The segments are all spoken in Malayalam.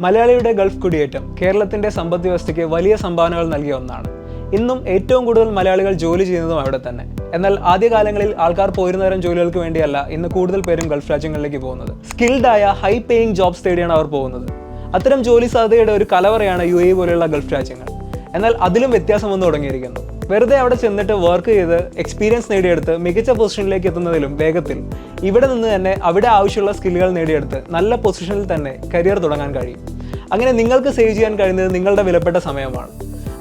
മലയാളിയുടെ ഗൾഫ് കുടിയേറ്റം കേരളത്തിന്റെ സമ്പദ് വ്യവസ്ഥയ്ക്ക് വലിയ സംഭാവനകൾ നൽകിയ ഒന്നാണ്. ഇന്നും ഏറ്റവും കൂടുതൽ മലയാളികൾ ജോലി ചെയ്യുന്നതും അവിടെ തന്നെ. എന്നാൽ ആദ്യകാലങ്ങളിൽ ആൾക്കാർ പോയിരുന്നതരം ജോലികൾക്ക് വേണ്ടിയല്ല ഇന്ന് കൂടുതൽ പേരും ഗൾഫ് രാജ്യങ്ങളിലേക്ക് പോകുന്നത്. സ്കിൽഡ് ആയ ഹൈ പേയിങ് ജോബ്സ് തേടിയാണ് അവർ പോകുന്നത്. അത്തരം ജോലി സാധ്യതയുടെ ഒരു കലവറയാണ് UAE പോലെയുള്ള ഗൾഫ് രാജ്യങ്ങൾ. എന്നാൽ അതിലും വ്യത്യാസം വന്നു തുടങ്ങിയിരിക്കുന്നു. വെറുതെ അവിടെ ചെന്നിട്ട് വർക്ക് ചെയ്ത് എക്സ്പീരിയൻസ് നേടിയെടുത്ത് മികച്ച പൊസിഷനിലേക്ക് എത്തുന്നതിലും വേഗത്തിൽ ഇവിടെ നിന്ന് തന്നെ അവിടെ ആവശ്യമുള്ള സ്കില്ലുകൾ നേടിയെടുത്ത് നല്ല പൊസിഷനിൽ തന്നെ കരിയർ തുടങ്ങാൻ കഴിയും. അങ്ങനെ നിങ്ങൾക്ക് സേവ് ചെയ്യാൻ കഴിയുന്നത് നിങ്ങളുടെ വിലപ്പെട്ട സമയമാണ്.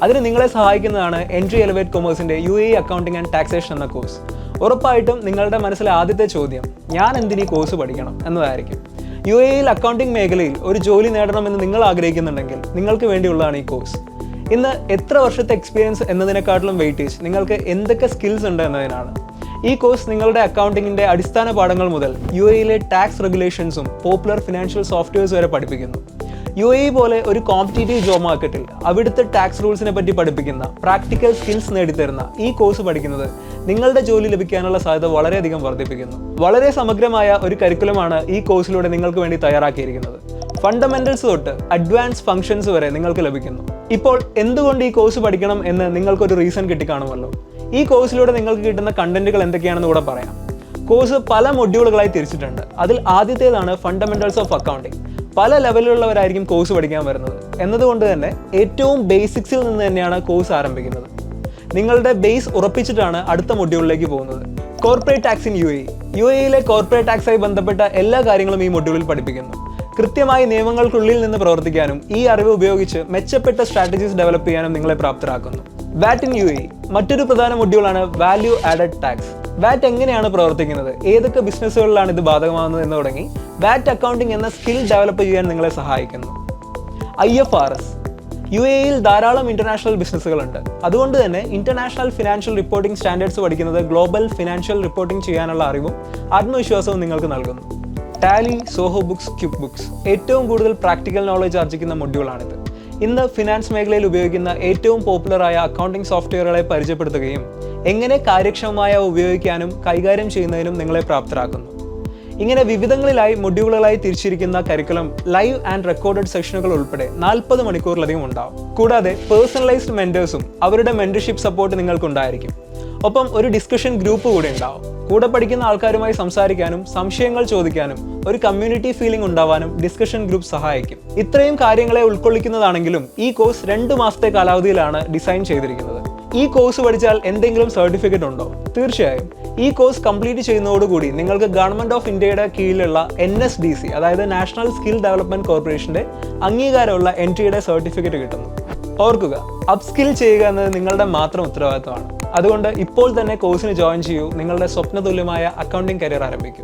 അതിന് നിങ്ങളെ സഹായിക്കുന്നതാണ് എൻട്രി എലവേറ്റ് കൊമേഴ്സിന്റെ UAE അക്കൗണ്ടിംഗ് ആൻഡ് ടാക്സേഷൻ എന്ന കോഴ്സ്. ഉറപ്പായിട്ടും നിങ്ങളുടെ മനസ്സിലെ ആദ്യത്തെ ചോദ്യം ഞാൻ എന്തിനീ കോഴ്സ് പഠിക്കണം എന്നതായിരിക്കും. UAEയിൽ അക്കൗണ്ടിംഗ് മേഖലയിൽ ഒരു ജോലി നേടണമെന്ന് നിങ്ങൾ ആഗ്രഹിക്കുന്നുണ്ടെങ്കിൽ നിങ്ങൾക്ക് വേണ്ടിയുള്ളതാണ് ഈ കോഴ്സ്. ഇന്ന് എത്ര വർഷത്തെ എക്സ്പീരിയൻസ് എന്നതിനെക്കാട്ടിലും വെയിറ്റേജ് നിങ്ങൾക്ക് എന്തൊക്കെ സ്കിൽസ് ഉണ്ട് എന്നതിനാണ്. ഈ കോഴ്സ് നിങ്ങളുടെ അക്കൗണ്ടിങ്ങിന്റെ അടിസ്ഥാന പാഠങ്ങൾ മുതൽ UAEയിലെ ടാക്സ് റെഗുലേഷൻസും പോപ്പുലർ ഫിനാൻഷ്യൽ സോഫ്റ്റ്വെയർസ് വരെ പഠിപ്പിക്കുന്നു. UAE പോലെ ഒരു കോമ്പറ്റീറ്റീവ് ജോബ് മാർക്കറ്റിൽ അവിടുത്തെ ടാക്സ് റൂൾസിനെ പറ്റി പഠിപ്പിക്കുന്ന പ്രാക്ടിക്കൽ സ്കിൽസ് നേടിത്തരുന്ന ഈ കോഴ്സ് പഠിക്കുന്നത് നിങ്ങളുടെ ജോലി ലഭിക്കാനുള്ള സാധ്യത വളരെയധികം വർദ്ധിപ്പിക്കുന്നു. വളരെ സമഗ്രമായ ഒരു കരിക്കുലമാണ് ഈ കോഴ്സിലൂടെ നിങ്ങൾക്ക് വേണ്ടി തയ്യാറാക്കിയിരിക്കുന്നത്. ഫണ്ടമെന്റൽസ് തൊട്ട് അഡ്വാൻസ് ഫംഗ്ഷൻസ് വരെ നിങ്ങൾക്ക് ലഭിക്കുന്നു. ഇപ്പോൾ എന്തുകൊണ്ട് ഈ കോഴ്സ് പഠിക്കണം എന്ന് നിങ്ങൾക്കൊരു റീസൺ കിട്ടിക്കാണുമല്ലോ. ഈ കോഴ്സിലൂടെ നിങ്ങൾക്ക് കിട്ടുന്ന കണ്ടന്റുകൾ എന്തൊക്കെയാണെന്ന് കൂടെ പറയാം. കോഴ്സ് പല മൊഡ്യൂളുകളായി തിരിച്ചിട്ടുണ്ട്. അതിൽ ആദ്യത്തേതാണ് ഫണ്ടമെന്റൽസ് ഓഫ് അക്കൗണ്ടിങ്. പല ലെവലിലുള്ളവരായിരിക്കും കോഴ്സ് പഠിക്കാൻ വരുന്നത്. എന്നതുകൊണ്ട് തന്നെ ഏറ്റവും ബേസിക്സിൽ നിന്ന് തന്നെയാണ് കോഴ്സ് ആരംഭിക്കുന്നത്. നിങ്ങളുടെ ബേസ് ഉറപ്പിച്ചിട്ടാണ് അടുത്ത മൊഡ്യൂളിലേക്ക് പോകുന്നത്. Corporate tax in UAE. UAEയിലെ കോർപ്പറേറ്റ് ടാക്സായി ബന്ധപ്പെട്ട എല്ലാ കാര്യങ്ങളും ഈ മൊഡ്യൂളിൽ പഠിപ്പിക്കുന്നു. കൃത്യമായി നിയമങ്ങൾക്കുള്ളിൽ നിന്ന് പ്രവർത്തിക്കാനും ഈ അറിവ് ഉപയോഗിച്ച് മെച്ചപ്പെട്ട സ്ട്രാറ്റജീസ് ഡെവലപ്പ് ചെയ്യാനും നിങ്ങളെ പ്രാപ്തരാക്കുന്നു. വാറ്റ് ഇൻ UAE. മറ്റൊരു പ്രധാന മൊഡ്യൂളാണ് വാല്യൂ ആഡഡ് ടാക്സ്. വാറ്റ് എങ്ങനെയാണ് പ്രവർത്തിക്കുന്നത്, ഏതൊക്കെ ബിസിനസ്സുകളിലാണ് ഇത് ബാധകമാകുന്നത് എന്ന് തുടങ്ങി വാറ്റ് അക്കൗണ്ടിംഗ് എന്ന സ്കിൽ ഡെവലപ്പ് ചെയ്യാൻ നിങ്ങളെ സഹായിക്കുന്നു. IFRS. UAEയിൽ ധാരാളം ഇന്റർനാഷണൽ ബിസിനസ്സുകളുണ്ട്. അതുകൊണ്ട് തന്നെ ഇന്റർനാഷണൽ ഫിനാൻഷ്യൽ റിപ്പോർട്ടിംഗ് സ്റ്റാൻഡേർഡ്സ് പഠിക്കുന്നത് ഗ്ലോബൽ ഫിനാൻഷ്യൽ റിപ്പോർട്ടിംഗ് ചെയ്യാനുള്ള അറിവും ആത്മവിശ്വാസവും നിങ്ങൾക്ക് നൽകുന്നു. Tally, Zoho books, quick books. ഏറ്റവും കൂടുതൽ പ്രാക്ടിക്കൽ നോളജ് ആർജിക്കുന്ന മൊഡ്യൂളാണിത്. ഇന്ന് ഫിനാൻസ് മേഖലയിൽ ഉപയോഗിക്കുന്ന ഏറ്റവും പോപ്പുലറായ അക്കൗണ്ടിംഗ് സോഫ്റ്റ്വെയറുകളെ പരിചയപ്പെടുത്തുകയും എങ്ങനെ കാര്യക്ഷമമായ ഉപയോഗിക്കാനും കൈകാര്യം ചെയ്യുന്നതിനും നിങ്ങളെ പ്രാപ്തരാക്കുന്നു. ഇങ്ങനെ വിവിധങ്ങളിലായി മൊഡ്യൂളുകളായി തിരിച്ചിരിക്കുന്ന കരിക്കുലം ലൈവ് ആൻഡ് റെക്കോർഡഡ് സെഷനുകൾ ഉൾപ്പെടെ 40 മണിക്കൂറിലധികം ഉണ്ടാവും. കൂടാതെ പേഴ്സണലൈസ്ഡ് മെന്റേഴ്സും അവരുടെ മെന്റർഷിപ്പ് സപ്പോർട്ട് നിങ്ങൾക്കുണ്ടായിരിക്കും. ഒപ്പം ഒരു ഡിസ്കഷൻ ഗ്രൂപ്പ് കൂടെ ഉണ്ടാവും. കൂടെ പഠിക്കുന്ന ആൾക്കാരുമായി സംസാരിക്കാനും സംശയങ്ങൾ ചോദിക്കാനും ഒരു കമ്മ്യൂണിറ്റി ഫീലിംഗ് ഉണ്ടാവാനും ഡിസ്കഷൻ ഗ്രൂപ്പ് സഹായിക്കും. ഇത്രയും കാര്യങ്ങളെ ഉൾക്കൊള്ളിക്കുന്നതാണെങ്കിലും ഈ കോഴ്സ് 2 മാസത്തെ കാലാവധിയിലാണ് ഡിസൈൻ ചെയ്തിരിക്കുന്നത്. ഈ കോഴ്സ് പഠിച്ചാൽ എന്തെങ്കിലും സർട്ടിഫിക്കറ്റ് ഉണ്ടോ? തീർച്ചയായും. ഈ കോഴ്സ് കംപ്ലീറ്റ് ചെയ്യുന്നതോടുകൂടി നിങ്ങൾക്ക് ഗവൺമെന്റ് ഓഫ് ഇന്ത്യയുടെ കീഴിലുള്ള NSDC, അതായത് നാഷണൽ സ്കിൽ ഡെവലപ്മെന്റ് കോർപ്പറേഷന്റെ അംഗീകാരമുള്ള എൻട്രിയുടെ സർട്ടിഫിക്കറ്റ് കിട്ടുന്നു. ഓർക്കുക, അപ്സ്കിൽ ചെയ്യുക എന്നത് നിങ്ങളുടെ മാത്രം ഉത്തരവാദിത്തമാണ്. അതുകൊണ്ട് ഇപ്പോൾ തന്നെ കോഴ്സിന് ജോയിൻ ചെയ്യൂ. നിങ്ങളുടെ സ്വപ്നതുല്യമായ അക്കൗണ്ടിംഗ് കരിയർ ആരംഭിക്കൂ.